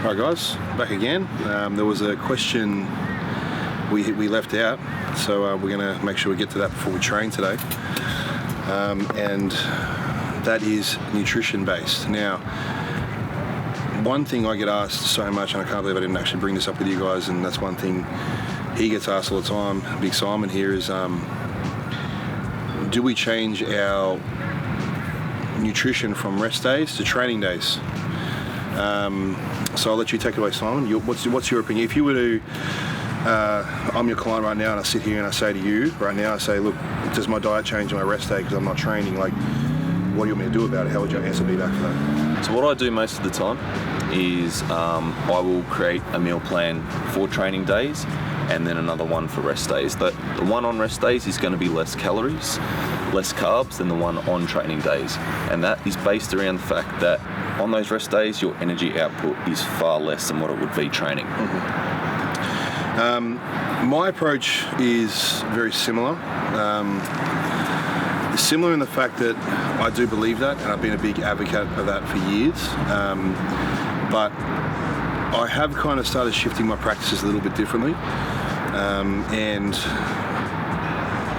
Alright guys, back again. There was a question we left out, so we're going to make sure we get to that before we train today. And that is nutrition based. Now, one thing I get asked so much, and I can't believe I didn't actually bring this up with you guys, and that's one thing he gets asked all the time, Big Simon here, is do we change our nutrition from rest days to training days? So I'll let you take it away, Simon. What's your opinion? If you were to, I'm your client right now, and I sit here and I say to you right now, I say, look, does my diet change on my rest day because I'm not training? Like, what do you want me to do about it? How would your answer be back for that? So what I do most of the time is I will create a meal plan for training days and then another one for rest days. The one on rest days is going to be less calories, less carbs than the one on training days. And that is based around the fact that on those rest days, your energy output is far less than what it would be training. Mm-hmm. My approach is very similar. Similar in the fact that I do believe that, and I've been a big advocate of that for years. But I have kind of started shifting my practices a little bit differently. And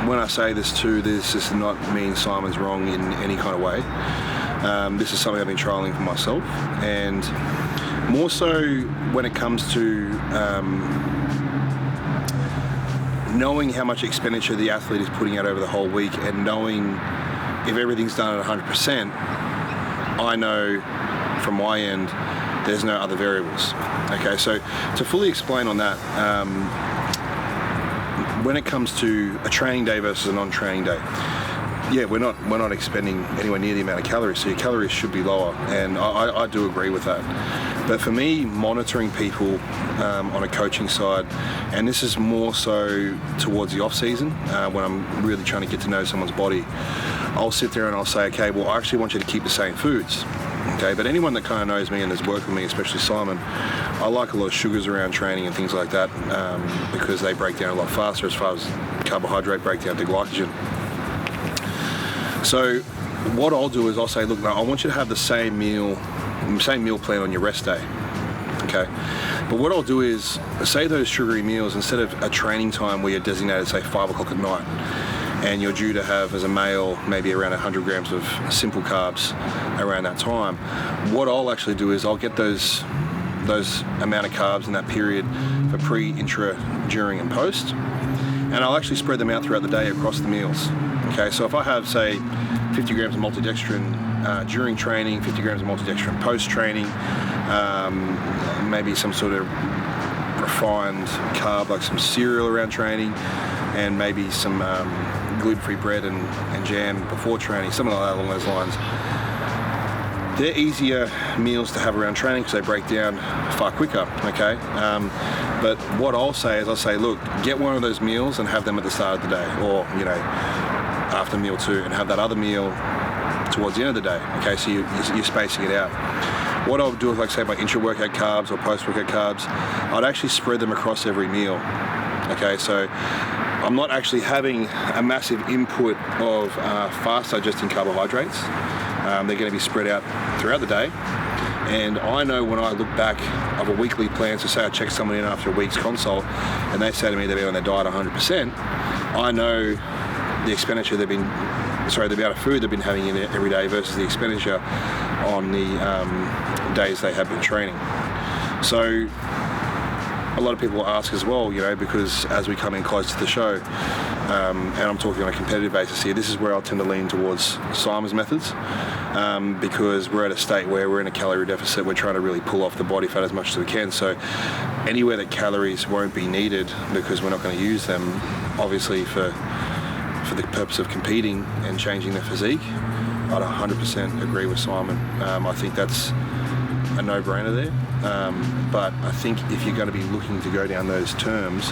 when I say this too, this does not mean Simon's wrong in any kind of way. This is something I've been trialing for myself, and more so when it comes to knowing how much expenditure the athlete is putting out over the whole week, and knowing if everything's done at 100%, I know from my end there's no other variables. Okay, so to fully explain on that, when it comes to a training day versus a non-training day, yeah, we're not expending anywhere near the amount of calories, so your calories should be lower, and I do agree with that. But for me, monitoring people on a coaching side, and this is more so towards the off season, when I'm really trying to get to know someone's body, I'll sit there and I'll say, okay, well, I actually want you to keep the same foods. Okay, but anyone that kind of knows me and has worked with me, especially Simon, I like a lot of sugars around training and things like that, because they break down a lot faster as far as carbohydrate breakdown to glycogen. So what I'll do is I'll say, look, no, I want you to have the same meal plan on your rest day. Okay, but what I'll do is, say those sugary meals, instead of a training time where you're designated, say 5 o'clock at night, and you're due to have, as a male, maybe around 100 grams of simple carbs around that time, what I'll actually do is I'll get those amount of carbs in that period for pre, intra, during and post, and I'll actually spread them out throughout the day across the meals. Okay, so if I have, say, 50 grams of maltodextrin during training, 50 grams of maltodextrin post-training, maybe some sort of refined carb like some cereal around training, and maybe some gluten-free bread and jam before training, something like that along those lines. They're easier meals to have around training because they break down far quicker, okay? But what I'll say is, I'll say, look, get one of those meals and have them at the start of the day, or, you know, after meal 2, and have that other meal towards the end of the day, okay? So you're spacing it out. What I'll do is, like, say, my intra-workout carbs or post-workout carbs, I'd actually spread them across every meal, okay? So I'm not actually having a massive input of fast digesting carbohydrates. They're going to be spread out throughout the day. And I know when I look back of a weekly plan, so say I check someone in after a week's consult and they say to me they've been on their diet 100%, I know the expenditure the amount of food they've been having in it every day versus the expenditure on the days they have been training. So a lot of people ask as well, you know, because as we come in close to the show, and I'm talking on a competitive basis here, this is where I'll tend to lean towards Simon's methods, because we're at a state where we're in a calorie deficit. We're trying to really pull off the body fat as much as we can. So anywhere that calories won't be needed because we're not going to use them, obviously for the purpose of competing and changing their physique, I'd 100% agree with Simon. I think that's a no-brainer there. But I think if you're going to be looking to go down those terms,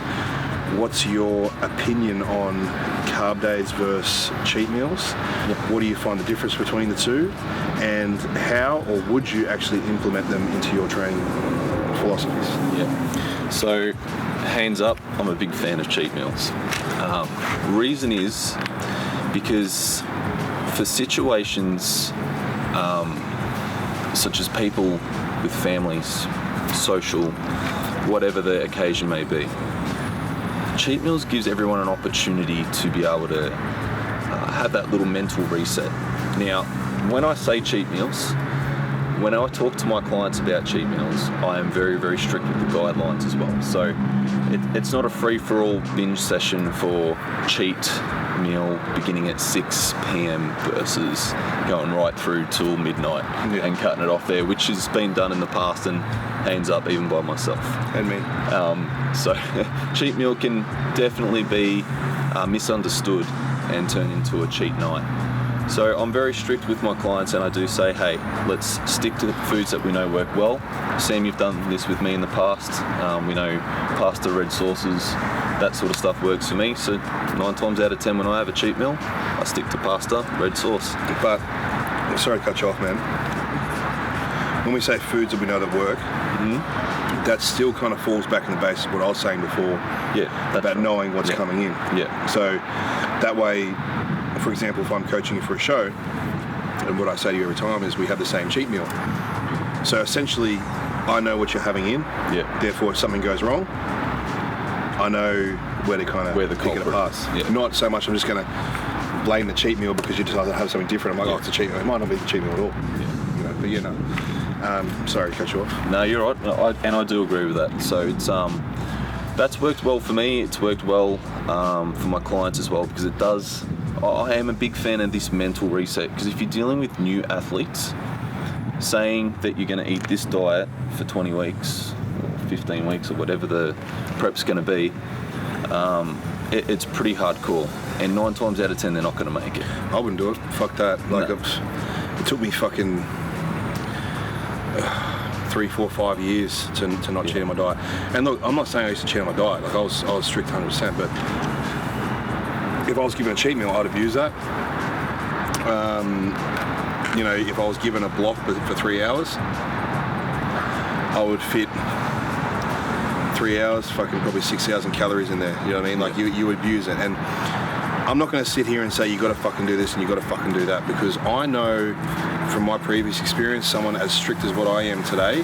what's your opinion on carb days versus cheat meals? Yep. What do you find the difference between the two, and how or would you actually implement them into your training philosophies? Yeah. So, hands up, I'm a big fan of cheat meals. Reason is because for situations such as people with families, social, whatever the occasion may be. Cheat meals gives everyone an opportunity to be able to have that little mental reset. Now, when I say cheat meals, when I talk to my clients about cheat meals, I am very, very strict with the guidelines as well. So it's not a free-for-all binge session for cheat meal beginning at 6 p.m. versus going right through till midnight and cutting it off there, which has been done in the past and hands up even by myself. And me. So cheat meal can definitely be misunderstood and turn into a cheat night. So I'm very strict with my clients, and I do say, hey, let's stick to the foods that we know work well. Sam, you've done this with me in the past. We know pasta, red sauces, that sort of stuff works for me. So 9 times out of 10 when I have a cheat meal, I stick to pasta, red sauce. But, sorry to cut you off, man. When we say foods that we know that work, that still kind of falls back in the base of what I was saying before about knowing what's coming in. Yeah. So that way, for example, if I'm coaching you for a show, and what I say to you every time is we have the same cheat meal. So essentially, I know what you're having in. Yeah. Therefore, if something goes wrong, I know where to kind of pick it apart. Yeah. Not so much I'm just going to blame the cheat meal because you decided to have something different. I'm like, oh, it's a cheat meal. It might not be the cheat meal at all. Yeah. You know, but no. Sorry to cut you off. No, you're right, and I do agree with that. So it's that's worked well for me. It's worked well for my clients as well, because it does. I am a big fan of this mental reset, because if you're dealing with new athletes, saying that you're going to eat this diet for 20 weeks or 15 weeks or whatever the prep's going to be, it's pretty hardcore, and 9 times out of 10 they're not going to make it. I wouldn't do it. Fuck that. Like, No. it took me fucking 3, 4, 5 years to not cheat on my diet. And look, I'm not saying I used to cheat on my diet. Like, I was strict 100%, but if I was given a cheat meal, I'd have used that. You know, if I was given a block for 3 hours, I would fit 3 hours, fucking probably 6,000 calories in there. You know what I mean? Like, you would use it. And I'm not going to sit here and say you got to fucking do this and you got to fucking do that, because I know from my previous experience, someone as strict as what I am today,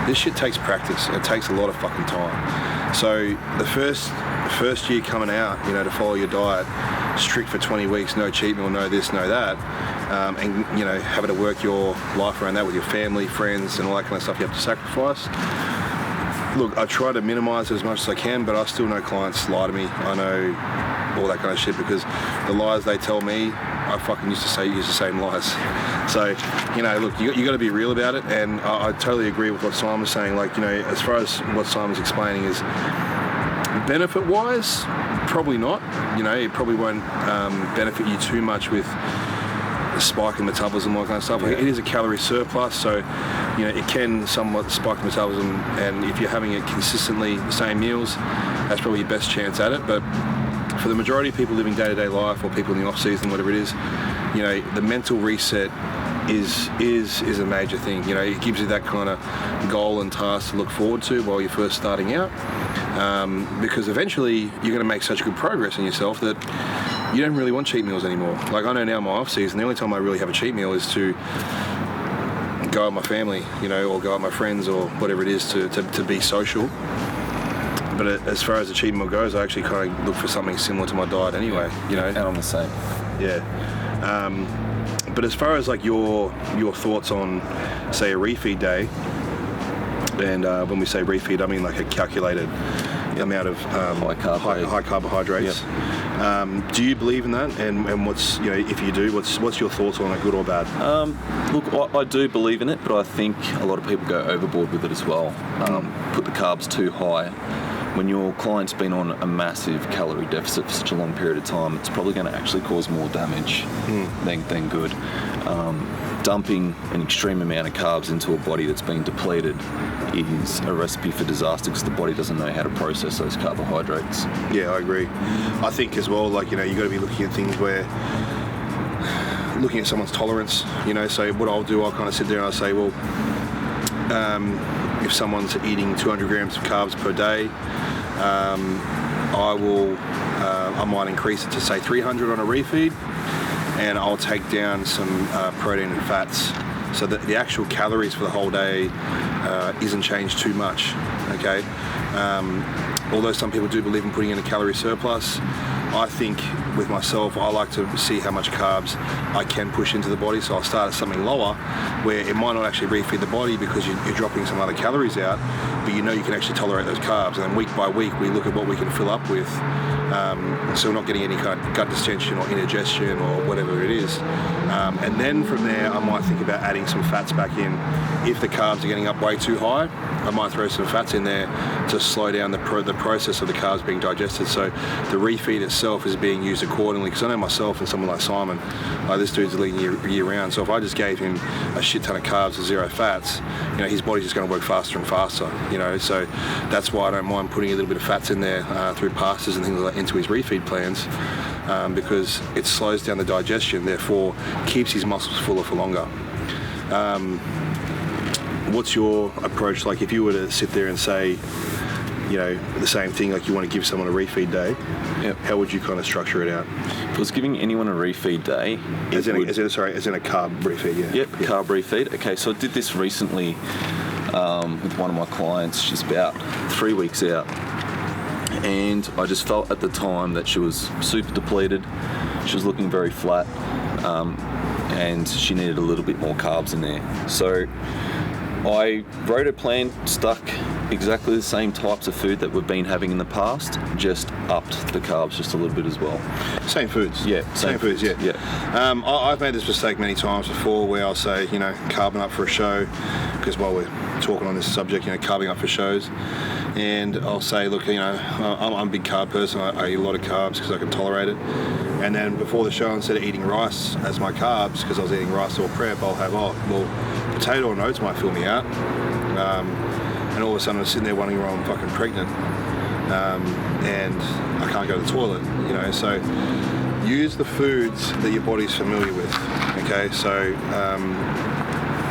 this shit takes practice. It takes a lot of fucking time. So the first year coming out, you know, to follow your diet strict for 20 weeks, no cheat meal, no this, no that, and, you know, having to work your life around that with your family, friends, and all that kind of stuff you have to sacrifice. Look, I try to minimize it as much as I can, but I still know clients lie to me. I know all that kind of shit, because the lies they tell me, I fucking use the same lies. So, you know, look, you got to be real about it, and I totally agree with what Simon's saying. Like, you know, as far as what Simon's explaining is, benefit-wise, probably not. You know, it probably won't benefit you too much with the spike in metabolism, all that kind of stuff. Like, it is a calorie surplus, so, you know, it can somewhat spike the metabolism, and if you're having it consistently, the same meals, that's probably your best chance at it. But for the majority of people living day-to-day life, or people in the off-season, whatever it is, you know, the mental reset is a major thing. You know, it gives you that kind of goal and task to look forward to while you're first starting out, because eventually you're going to make such good progress in yourself that you don't really want cheat meals anymore. Like, I know now in my off-season, the only time I really have a cheat meal is to go out with my family, you know, or go out with my friends, or whatever it is, to be social. But as far as the cheat meal goes, I actually kind of look for something similar to my diet anyway, you know. And I'm the same. Yeah. But as far as like your thoughts on, say, a refeed day, and when we say refeed, I mean like a calculated amount of high carbohydrates. Yep. Do you believe in that? And what's, you know, if you do, what's your thoughts on it, good or bad? Look, I do believe in it, but I think a lot of people go overboard with it as well. Put the carbs too high. When your client's been on a massive calorie deficit for such a long period of time, it's probably going to actually cause more damage than good. Dumping an extreme amount of carbs into a body that's been depleted is a recipe for disaster, because the body doesn't know how to process those carbohydrates. Yeah, I agree. I think as well, like, you know, you got to be looking at things where, looking at someone's tolerance, you know. So what I'll do, I'll kind of sit there and I'll say, well, if someone's eating 200 grams of carbs per day, I might increase it to, say, 300 on a refeed, and I'll take down some protein and fats So that the actual calories for the whole day isn't changed too much, okay? Although some people do believe in putting in a calorie surplus, I think with myself, I like to see how much carbs I can push into the body. So I'll start at something lower where it might not actually refeed the body because you're dropping some other calories out, but you know you can actually tolerate those carbs. And then week by week, we look at what we can fill up with. So we're not getting any kind of gut distension or indigestion or whatever it is. And then from there, I might think about adding some fats back in. If the carbs are getting up way too high, I might throw some fats in there to slow down the process of the carbs being digested. So the refeed itself is being used accordingly. Because I know myself and someone like Simon, this dude's lean year round. So if I just gave him a shit ton of carbs and 0 fats, his body's just going to work faster and faster. So that's why I don't mind putting a little bit of fats in there through pastas and things like that into his refeed plans, because it slows down the digestion, therefore keeps his muscles fuller for longer. What's your approach like if you were to sit there and say, the same thing, like you want to give someone a refeed day? Yep. How would you kind of structure it out? If I was giving anyone a refeed day, as in a carb refeed, yeah. Yep, carb refeed. Okay, so I did this recently with one of my clients. She's about 3 weeks out, and I just felt at the time that she was super depleted. She was looking very flat, and she needed a little bit more carbs in there. So I wrote a plan, stuck exactly the same types of food that we've been having in the past, just upped the carbs just a little bit as well. Same foods? Yeah. Same foods, yeah. I've made this mistake many times before where I'll say, carbing up for a show, because while we're talking on this subject, carbing up for shows, and I'll say, look, I'm a big carb person, I eat a lot of carbs because I can tolerate it. And then before the show, instead of eating rice as my carbs, because I was eating rice or prep, I'll have, potato and oats might fill me out. And all of a sudden I'm sitting there wondering why I'm fucking pregnant, and I can't go to the toilet, so use the foods that your body's familiar with, okay? So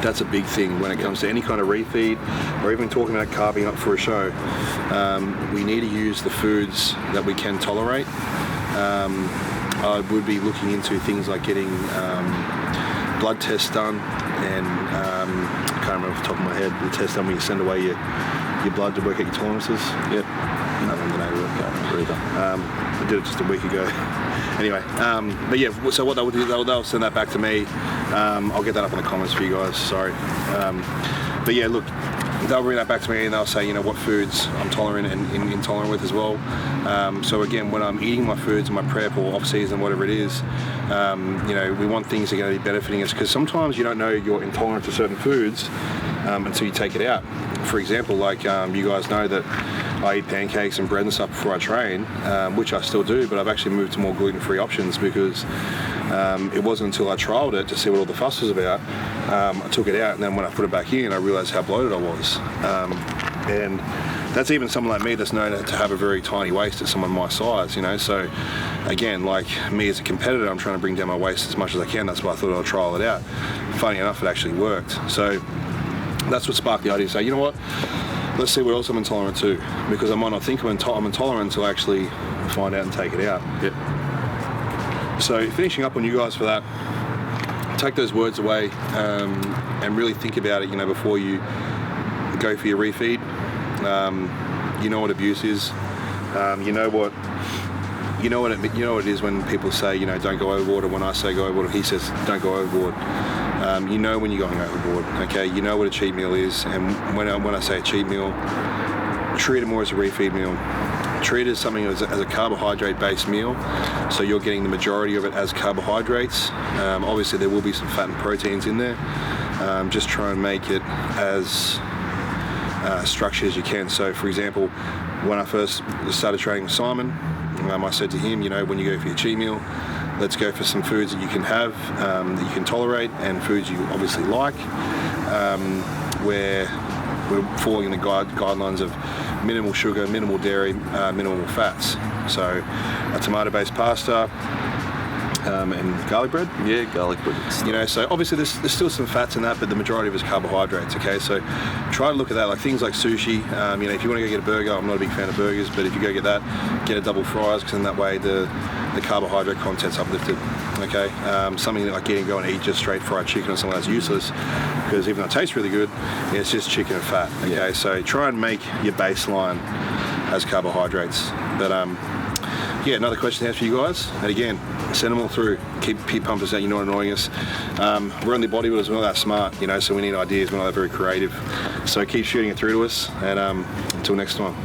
that's a big thing when it comes to any kind of refeed or even talking about carving up for a show. We need to use the foods that we can tolerate. I would be looking into things like getting blood tests done, and I can't remember off the top of my head, the test done when you send away your blood to work out your tolerances. Yep. I don't know, can't remember either. I did it just a week ago. Anyway, but yeah, so what they'll do, they'll send that back to me. I'll get that up in the comments for you guys, sorry. But yeah, look, they'll bring that back to me and they'll say, what foods I'm tolerant and intolerant with as well. So again, when I'm eating my foods in my prep or off-season, whatever it is, we want things that are going to be benefiting us, because sometimes you don't know you're intolerant to certain foods until you take it out. For example, like you guys know that I eat pancakes and bread and stuff before I train, which I still do, but I've actually moved to more gluten-free options because it wasn't until I trialed it to see what all the fuss was about. I took it out, and then when I put it back in, I realized how bloated I was. And that's even someone like me that's known to have a very tiny waist at someone my size, So again, like me as a competitor, I'm trying to bring down my waist as much as I can. That's why I thought I'd trial it out. Funny enough, it actually worked. So that's what sparked the idea to say, you know what? Let's see what else I'm intolerant to, because I might not think I'm intolerant until I actually find out and take it out. Yep. So finishing up on you guys for that, take those words away and really think about it, before you go for your refeed. You know what abuse is. You know what it is when people say, don't go overboard, or when I say go overboard, or he says don't go overboard. You know when you're going overboard, okay? You know what a cheat meal is, and when I say a cheat meal, treat it more as a refeed meal. Treat it as something as a carbohydrate-based meal, so you're getting the majority of it as carbohydrates. Obviously, there will be some fat and proteins in there. Just try and make it as structured as you can. So, for example, when I first started training with Simon, I said to him, when you go for your cheat meal, let's go for some foods that you can have, that you can tolerate, and foods you obviously like, where we're falling in the guidelines of minimal sugar, minimal dairy, minimal fats. So a tomato-based pasta and garlic bread. Yeah, garlic bread. So obviously there's still some fats in that, but the majority of it is carbohydrates, okay? So try to look at that, like things like sushi. If you want to go get a burger, I'm not a big fan of burgers, but if you go get that, get a double fries, because in that way the the carbohydrate content's uplifted. Okay, something like going to eat just straight fried chicken or something that's useless, because even though it tastes really good, it's just chicken and fat. Okay, so try and make your baseline as carbohydrates. But yeah, another question to answer for you guys, and again, send them all through. Keep pumping us out. You're not annoying us. We're only bodybuilders. We're not that smart, you know, so we need ideas. We're not that very creative. So keep shooting it through to us, and until next time.